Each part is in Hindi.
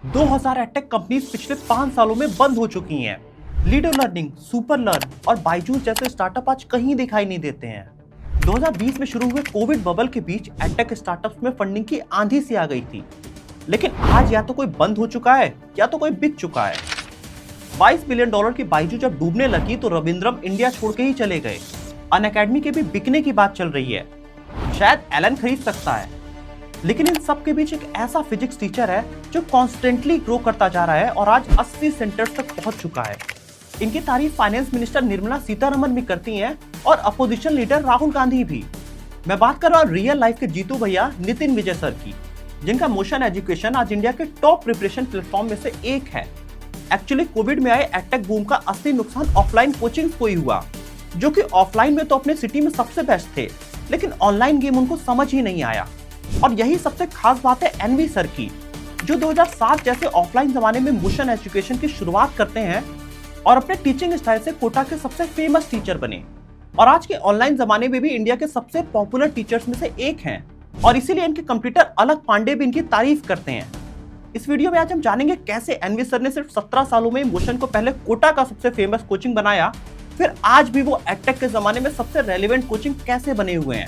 2000 एडटेक कंपनीज पिछले 5 सालों में बंद हो चुकी हैं। लीडर लर्निंग, सुपर लर्न और बायजूस जैसे स्टार्टअप आज कहीं दिखाई नहीं देते हैं। 2020 में शुरू हुए कोविड बबल के बीच एडटेक स्टार्टअप्स में फंडिंग की आंधी सी आ गई थी, लेकिन आज या तो कोई बंद हो चुका है या तो कोई बिक चुका है। $22 बिलियन की बायजूस जब डूबने लगी तो रविंद्रम इंडिया छोड़ के ही चले गए। अनअकैडमी के भी बिकने की बात चल रही है, शायद एलन खरीद सकता है। लेकिन इन सब के बीच एक ऐसा फिजिक्स टीचर है जो कॉन्स्टेंटली ग्रो करता जा रहा है और आज 80 सेंटर्स तक पहुंच चुका है। इनकी तारीफ फाइनेंस मिनिस्टर निर्मला सीतारमन भी करती हैं और अपोजिशन लीडर राहुल गांधी भी। मैं बात कर रहा हूँ रियल लाइफ के जीतू भैया नितिन विजय सर की, जिनका मोशन एजुकेशन आज इंडिया के टॉप प्रिपरेशन प्लेटफॉर्म में से एक है। एक्चुअली कोविड में आए एडटेक बूम का असली नुकसान ऑफलाइन कोचिंग को ही हुआ, जो कि ऑफलाइन में तो अपने सिटी में सबसे बेस्ट थे, लेकिन ऑनलाइन गेम उनको समझ ही नहीं आया। और यही सबसे खास बात है एनवी सर की, जो 2007 जैसे ऑफलाइन जमाने में मोशन एजुकेशन की शुरुआत करते हैं और अपने टीचिंग स्टाइल से कोटा के सबसे फेमस टीचर बने और आज के ऑनलाइन जमाने में भी इंडिया के सबसे पॉपुलर टीचर्स में से एक हैं। और इसीलिए इनके कंप्यूटर अलग पांडे भी इनकी तारीफ करते हैं। इस वीडियो में आज हम जानेंगे कैसे एनवी सर ने सिर्फ 17 सालों में मोशन को पहले कोटा का सबसे फेमस कोचिंग बनाया, फिर आज भी वो एडटेक के जमाने में सबसे रेलेवेंट कोचिंग कैसे बने हुए हैं।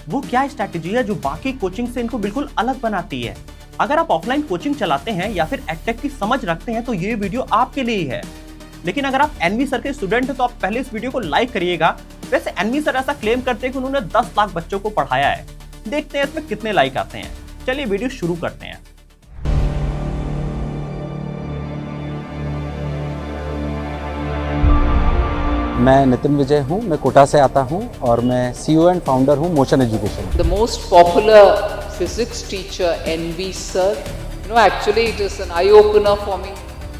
वो क्या स्ट्रैटेजी है जो बाकी कोचिंग से इनको बिल्कुल अलग बनाती है। अगर आप ऑफलाइन कोचिंग चलाते हैं या फिर एडटेक की समझ रखते हैं तो ये वीडियो आपके लिए ही है। लेकिन अगर आप एनवी सर के स्टूडेंट हैं तो आप पहले इस वीडियो को लाइक करिएगा। वैसे एनवी सर ऐसा क्लेम करते हैं कि उन्होंने 10 लाख बच्चों को पढ़ाया है। देखते हैं इसमें कितने लाइक आते हैं। चलिए वीडियो शुरू करते हैं। मैं नितिन विजय हूँ, मैं कोटा से आता हूँ और मैं सीईओ एंड फाउंडर हूँ motion education. The most popular physics teacher, NV sir, actually it is an eye-opener for me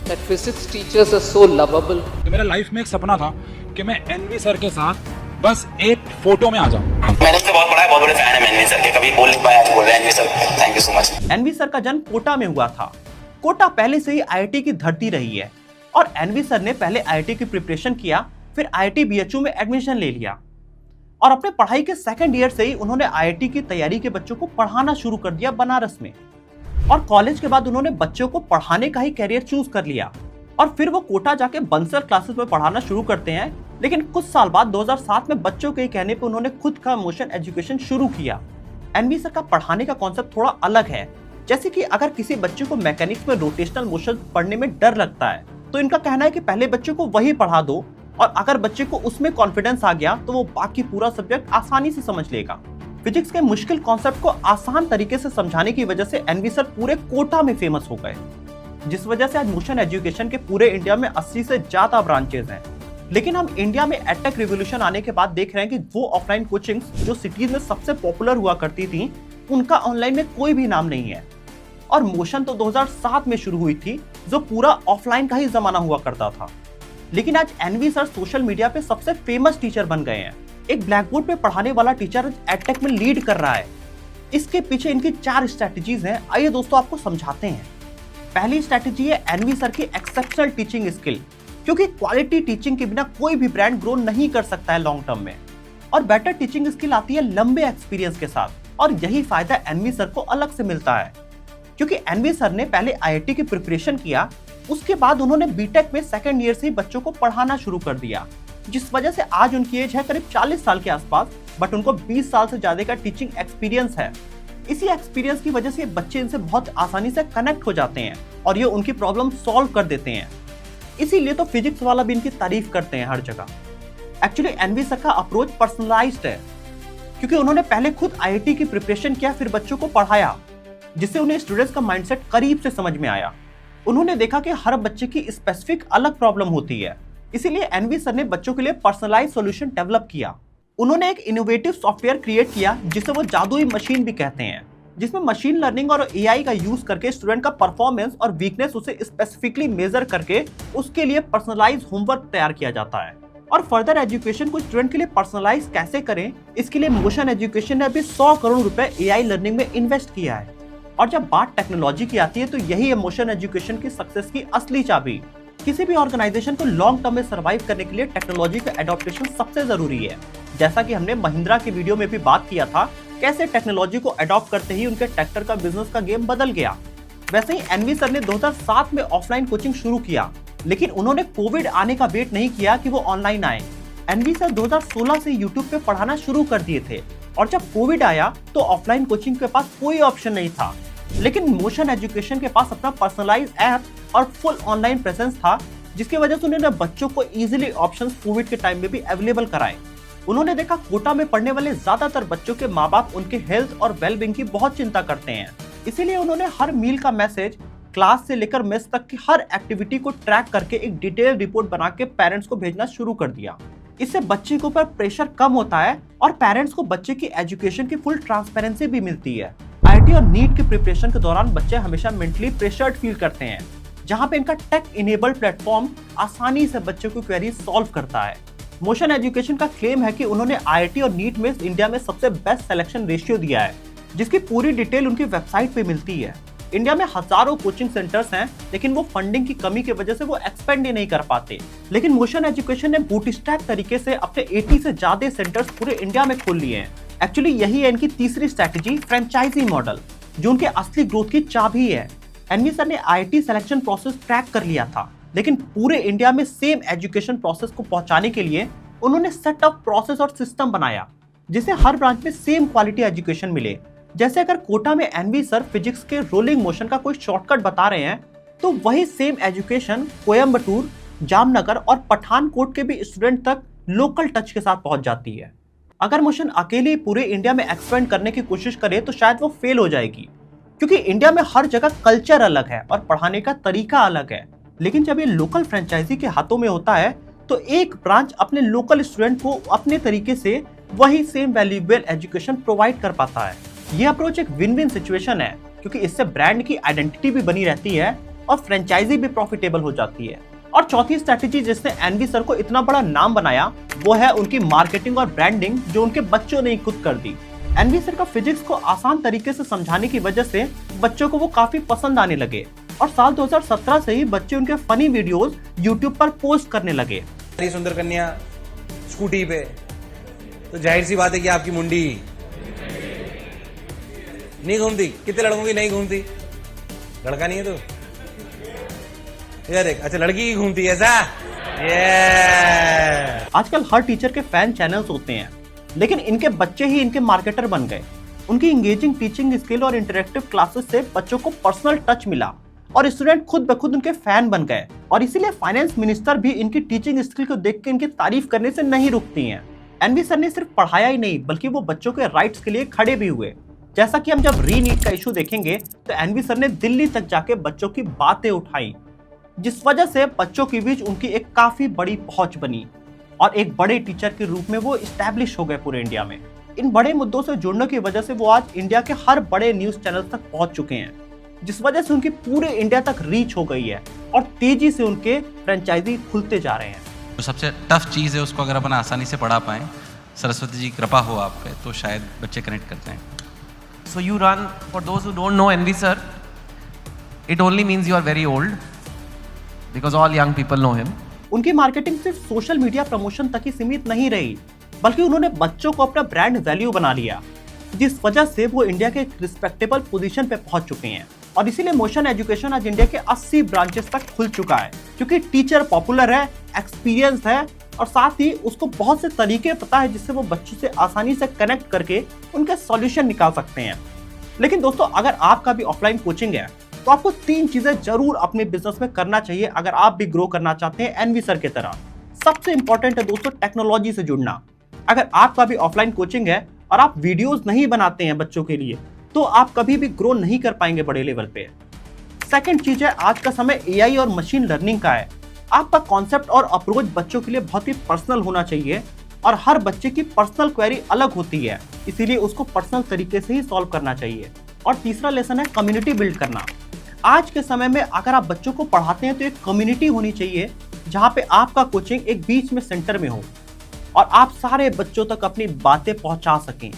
that physics teachers are so lovable. तो मेरा लाइफ में एक सपना था कि मैं एनवी सर के साथ बस एक फोटो में आ जाऊँ। मैंने उससे बहुत बड़ा बहुत बड़े फैन है एनवी सर के, कभी बोल नहीं पाया, आज बोल रहे हैं NV sir, thank you so much. NV sir का जन्म कोटा में हुआ था। कोटा पहले से ही आईआईटी की धरती रही है और एनवी सर ने पहले आईआईटी की प्रिपरेशन किया, फिर आईआईटी बीएचयू में एडमिशन ले लिया और अपने पढ़ाई के सेकंड ईयर से ही उन्होंने आईआईटी की तैयारी के बच्चों को पढ़ाना शुरू कर दिया बनारस में। और कॉलेज के बाद उन्होंने बच्चों को पढ़ाने का ही कैरियर चूज कर लिया और फिर वो कोटा जाके बंसर क्लासेस में पढ़ाना शुरू करते हैं। लेकिन कुछ साल बाद 2007 में बच्चों के कहने पर उन्होंने खुद का मोशन एजुकेशन शुरू किया। एनवी सर का पढ़ाने का कॉन्सेप्ट थोड़ा अलग है। जैसे कि अगर किसी बच्चे को मैकेनिक्स में रोटेशनल मोशन पढ़ने में डर लगता है तो इनका कहना है कि पहले बच्चे को वही पढ़ा दो और अगर बच्चे को उसमें कॉन्फिडेंस आ गया तो वो बाकी पूरा सब्जेक्ट आसानी से समझ लेगा। फिजिक्स के मुश्किल कॉन्सेप्ट को आसान तरीके से समझाने की वजह से एनवी सर पूरे कोटा में फेमस हो गए, जिस वजह से आज मोशन एजुकेशन के पूरे इंडिया में 80 से ज्यादा ब्रांचेज हैं। लेकिन हम इंडिया में एडटेक रिवोल्यूशन आने के बाद देख रहे हैं कि वो ऑफलाइन कोचिंग्स जो सिटीज में सबसे पॉपुलर हुआ करती थी, उनका ऑनलाइन में कोई भी नाम नहीं है। और मोशन तो 2007 में शुरू हुई थी, जो पूरा ऑफलाइन का ही जमाना हुआ करता था। लेकिन आज एनवी सर सोशल मीडिया पे सबसे फेमस टीचर बन गए हैं। एक ब्लैक बोर्ड पे पढ़ाने वाला टीचर एडटेक में लीड कर रहा है। इसके पीछे इनकी 4 स्ट्रैटेजीज हैं। आइए दोस्तों आपको समझाते हैं। पहली स्ट्रैटेजी है एनवी सर की एक्सेप्शनल टीचिंग स्किल, क्योंकि क्वालिटी टीचिंग के बिना कोई भी ब्रांड ग्रो नहीं कर सकता है लॉन्ग टर्म में। और बेटर टीचिंग स्किल आती है लंबे एक्सपीरियंस के साथ और यही फायदा एनवी सर को अलग से मिलता है, क्योंकि एनवी सर ने पहले आईआईटी की प्रिपरेशन किया, उसके बाद उन्होंने बीटेक में सेकंड ईयर से ही बच्चों को पढ़ाना शुरू कर दिया, जिस वजह से आज उनकी एज है करीब 40 साल के आसपास, बट उनको 20 साल से ज्यादा का टीचिंग एक्सपीरियंस है। इसी एक्सपीरियंस की वजह से बच्चे इनसे बहुत आसानी से कनेक्ट हो जाते हैं और ये उनकी प्रॉब्लम सॉल्व कर देते हैं। इसीलिए तो फिजिक्स वाला भी इनकी तारीफ करते हैं हर जगह। एक्चुअली एनवी सर का अप्रोच पर्सनलाइज्ड है, क्योंकि उन्होंने पहले खुद आईआईटी की प्रिपरेशन किया, फिर बच्चों को पढ़ाया, जिससे उन्हें स्टूडेंट्स का माइंडसेट करीब से समझ में आया। उन्होंने देखा कि हर बच्चे की स्पेसिफिक अलग प्रॉब्लम होती है, इसीलिए एनवी सर ने बच्चों के लिए पर्सनलाइज्ड सॉल्यूशन डेवलप किया। उन्होंने एक इनोवेटिव सॉफ्टवेयर क्रिएट किया जिसे वो जादुई मशीन भी कहते हैं, जिसमें मशीन लर्निंग और एआई का यूज करके स्टूडेंट का परफॉर्मेंस और वीकनेस उसे स्पेसिफिकली मेजर करके उसके लिए पर्सनलाइज्ड होमवर्क तैयार किया जाता है। और फर्दर एजुकेशन को स्टूडेंट के लिए पर्सनलाइज कैसे करें, इसके लिए मोशन एजुकेशन ने अभी 100 करोड़ रुपए एआई लर्निंग में इन्वेस्ट किया है। और जब बात टेक्नोलॉजी की आती है तो यही है मोशन एजुकेशन की सक्सेस की असली चाबी। किसी भी ऑर्गेनाइजेशन को लॉन्ग टर्म में सर्वाइव करने के लिए टेक्नोलॉजी का एडॉप्टेशन सबसे जरूरी है। जैसा कि हमने महिंद्रा की वीडियो में भी बात किया था, कैसे टेक्नोलॉजी को अडॉप्ट करते ही उनके ट्रैक्टर का बिजनेस का गेम बदल गया। वैसे ही एनवी सर ने 2007 में ऑफलाइन कोचिंग शुरू किया, लेकिन उन्होंने कोविड आने का वेट नहीं किया कि वो ऑनलाइन आए। एनवी सर 2016 से यूट्यूब पे पढ़ाना शुरू कर दिए थे और जब कोविड आया तो ऑफलाइन कोचिंग के पास कोई ऑप्शन नहीं था, लेकिन मोशन एजुकेशन के पास अपना पर्सनलाइज ऐप और फुल ऑनलाइन प्रेजेंस था, जिसकी वजह से उन्होंने बच्चों को इजीली ऑप्शंस कोविड के टाइम में भी अवेलेबल कराए। उन्होंने देखा कोटा में पढ़ने वाले ज्यादातर बच्चों के माँ बाप उनके हेल्थ और वेलबींग की बहुत चिंता करते हैं, इसीलिए उन्होंने हर मील का मैसेज, क्लास से लेकर मेस तक की हर एक्टिविटी को ट्रैक करके एक डिटेल रिपोर्ट बना के पेरेंट्स को भेजना शुरू कर दिया। इससे बच्चे के ऊपर प्रेशर कम होता है और पेरेंट्स को बच्चे की एजुकेशन की फुल ट्रांसपेरेंसी भी मिलती है। आईआईटी और नीट के प्रिपरेशन के दौरान बच्चे हमेशा मेंटली प्रेशर्ड फील करते हैं, जहां पे इनका टेक इनेबल्ड प्लेटफॉर्म आसानी से बच्चों की क्वेरी सॉल्व करता है। मोशन एजुकेशन का क्लेम है कि उन्होंने आईआईटी और नीट में इंडिया में सबसे बेस्ट सिलेक्शन रेशियो दिया है, जिसकी पूरी डिटेल उनकी वेबसाइट पे मिलती है। इंडिया में हजारों कोचिंग सेंटर्स हैं, लेकिन वो फंडिंग की कमी की वजह से वो एक्सपेंड ही नहीं कर पाते। लेकिन मोशन एजुकेशन ने बूटस्ट्रैप तरीके से अपने 80 से ज्यादा सेंटर्स पूरे इंडिया में खोल लिए हैं। एक्चुअली यही है इनकी तीसरी स्ट्रैटेजी, फ्रेंचाइजी मॉडल, जो उनके असली ग्रोथ की चाबी है। एनवी सर ने आईआईटी सिलेक्शन प्रोसेस ट्रैक कर लिया था, लेकिन पूरे इंडिया में सेम एजुकेशन प्रोसेस को पहुंचाने के लिए उन्होंने सेट ऑफ प्रोसेस और सिस्टम बनाया, जिससे हर ब्रांच में सेम क्वालिटी एजुकेशन मिले। जैसे अगर कोटा में एनवी सर फिजिक्स के रोलिंग मोशन का कोई शॉर्टकट बता रहे हैं, तो वही सेम एजुकेशन कोयम्बटूर, जामनगर और पठानकोट के भी स्टूडेंट तक लोकल टच के साथ पहुंच जाती है। अगर मोशन अकेले पूरे इंडिया में एक्सपेंड करने की कोशिश करे तो शायद वो फेल हो जाएगी, क्योंकि इंडिया में हर जगह कल्चर अलग है और पढ़ाने का तरीका अलग है। लेकिन जब ये लोकल फ्रेंचाइजी के हाथों में होता है तो एक ब्रांच अपने लोकल स्टूडेंट को अपने तरीके से वही सेम वैल्यूएबल एजुकेशन प्रोवाइड कर पाता है। यह अप्रोच एक विन विन सिचुएशन है, क्योंकि इससे ब्रांड की आइडेंटिटी भी बनी रहती है और फ्रेंचाइजी भी प्रॉफिटेबल हो जाती है। और चौथी स्ट्रैटेजी जिसने एनवी सर को इतना बड़ा नाम बनाया, वो है उनकी मार्केटिंग और ब्रांडिंग, जो उनके बच्चों ने खुद कर दी। एनवी सर का फिजिक्स को आसान तरीके से समझाने की वजह से बच्चों को वो काफी पसंद आने लगे और साल 2017 से ही बच्चे उनके फनी वीडियोस यूट्यूब पर पोस्ट करने लगे। सुंदर कन्या स्कूटी पे, तो जाहिर सी बात है कि आपकी मुंडी नहीं घूमती। कितने लड़कों की नहीं घूमती? लड़का नहीं है तो यार देख, अच्छा लड़की ही घूमती है ऐसा। आजकल हर टीचर के फैन चैनल्स होते हैं, लेकिन इनके बच्चे ही इनके मार्केटर बन गए। उनकी इंगेजिंग टीचिंग स्किल और इंटरेक्टिव क्लासेस से बच्चों को पर्सनल टच मिला और स्टूडेंट खुद ब खुद उनके फैन बन गए। और इसीलिए फाइनेंस मिनिस्टर भी इनकी टीचिंग स्किल को देख के इनकी तारीफ करने से नहीं रुकती हैं। एनवी सर ने सिर्फ पढ़ाया ही नहीं, बल्कि वो बच्चों के राइट्स के लिए खड़े भी हुए। जैसा कि हम जब री नीट का इशू देखेंगे तो एनवी सर ने दिल्ली तक जाके बच्चों की बातें उठाई, जिस वजह से बच्चों के बीच उनकी एक काफी बड़ी पहुंच बनी और एक बड़े टीचर के रूप में वो इस्टेब्लिश हो गए पूरे इंडिया में। इन बड़े मुद्दों से जुड़ने की वजह से वो आज इंडिया के हर बड़े न्यूज चैनल तक पहुंच चुके हैं, जिस वजह से उनकी पूरे इंडिया तक रीच हो गई है और तेजी से उनके फ्रेंचाइजी खुलते जा रहे हैं। तो सबसे टफ चीज़ है, उसको अगर अपन आसानी से पढ़ा पाएँ, सरस्वती जी की कृपा हो आप पे, तो शायद बच्चे कनेक्ट करते हैं। So you run, for those who don't know NV sir, it only means you are very old, because all young people know him. उनकी मार्केटिंग सिर्फ सोशल मीडिया प्रमोशन तक ही सीमित नहीं रही, बल्कि उन्होंने बच्चों को अपना ब्रांड वैल्यू बना लिया, जिस वजह से वो इंडिया के एक रिस्पेक्टेबल पोजीशन पे पहुंच चुके हैं। और इसीलिए मोशन एजुकेशन आज इंडिया के 80 ब्रांचेस तक खुल चुका है, क्योंकि टीचर पॉपुलर है, एक्सपीरियंस है और साथ ही उसको बहुत से तरीके पता है जिससे वो बच्चों से आसानी से कनेक्ट करके उनके सॉल्यूशन निकाल सकते हैं। लेकिन दोस्तों, अगर आपका भी ऑफलाइन कोचिंग है तो आपको 3 चीजें जरूर अपने बिजनेस में करना चाहिए अगर आप भी ग्रो करना चाहते हैं एनवी सर की तरह। सबसे इंपॉर्टेंट है दोस्तों टेक्नोलॉजी से जुड़ना। अगर आपका भी ऑफलाइन कोचिंग है और आप वीडियोस नहीं बनाते हैं बच्चों के लिए, तो आप कभी भी ग्रो नहीं कर पाएंगे बड़े लेवल पे। सेकंड चीज है, आज का समय एआई और मशीन लर्निंग का है। आपका कॉन्सेप्ट और अप्रोच बच्चों के लिए बहुत ही पर्सनल होना चाहिए और हर बच्चे की पर्सनल क्वेरी अलग होती है, इसीलिए उसको पर्सनल तरीके से ही सॉल्व करना चाहिए। और तीसरा लेसन है कम्युनिटी बिल्ड करना। आज के समय में अगर आप बच्चों को पढ़ाते हैं तो एक कम्युनिटी होनी चाहिए जहाँ पे आपका कोचिंग एक बीच में सेंटर में हो और आप सारे बच्चों तक अपनी बातें पहुँचा सकें।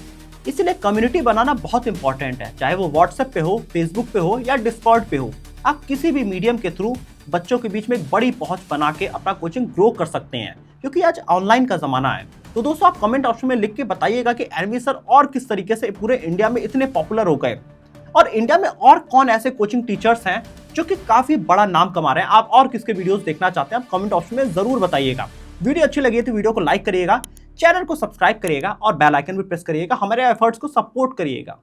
इसलिए कम्युनिटी बनाना बहुत इंपॉर्टेंट है, चाहे वो व्हाट्सएप पे हो, फेसबुक पे हो या डिस्कॉर्ड पे हो। आप किसी भी मीडियम के थ्रू बच्चों के बीच में एक बड़ी पहुंच बना के अपना कोचिंग ग्रो कर सकते हैं, क्योंकि आज ऑनलाइन का जमाना है। तो दोस्तों, आप कमेंट ऑप्शन में लिख के बताइएगा कि एनवी सर और किस तरीके से पूरे इंडिया में इतने पॉपुलर हो गए और इंडिया में और कौन ऐसे कोचिंग टीचर्स हैं जो कि काफी बड़ा नाम कमा रहे हैं, आप और किसके वीडियोस देखना चाहते हैं, आप कमेंट ऑप्शन में जरूर बताइएगा। वीडियो अच्छी लगी तो वीडियो को लाइक करिएगा, चैनल को सब्सक्राइब करिएगा और बेल आइकन भी प्रेस करिएगा, हमारे एफर्ट्स को सपोर्ट करिएगा।